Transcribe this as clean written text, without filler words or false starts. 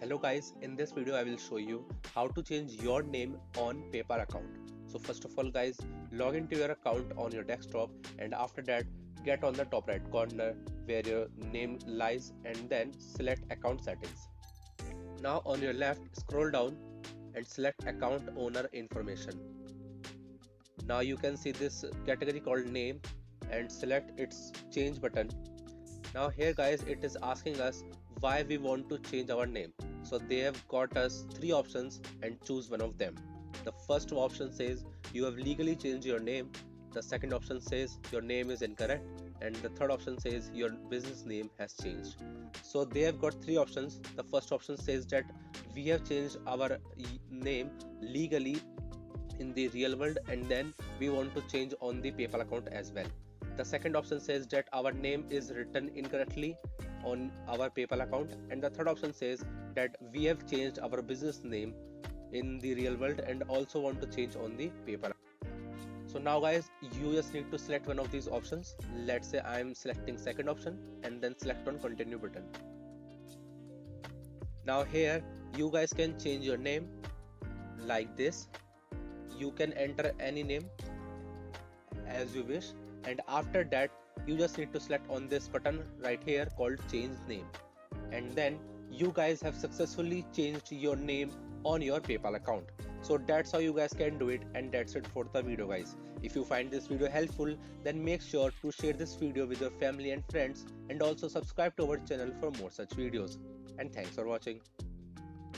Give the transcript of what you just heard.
Hello guys, in this video I will show you how to change your name on PayPal account. So first of all guys, log into your account on your desktop and after that get on the top right corner where your name lies and then select account settings. Now on your left scroll down and select account owner information. Now you can see this category called name and select its change button. Now here guys, it is asking us why we want to change our name. So they have got us three options and choose one of them. The first option says you have legally changed your name. The second option says your name is incorrect, and the third option says your business name has changed. So they have got three options. The first option says that we have changed our name legally in the real world and then we want to change on the PayPal account as well. The second option says that our name is written incorrectly on our PayPal account, and the third option says that we have changed our business name in the real world and also want to change on the PayPal. So now guys, you just need to select one of these options. Let's say I am selecting second option and then select on continue button. Now here you guys can change your name like this. You can enter any name as you wish, and after that you just need to select on this button right here called change name, and then you guys have successfully changed your name on your PayPal account. So that's how you guys can do it, and that's it for the video guys. If you find this video helpful, then make sure to share this video with your family and friends, and also subscribe to our channel for more such videos. And thanks for watching.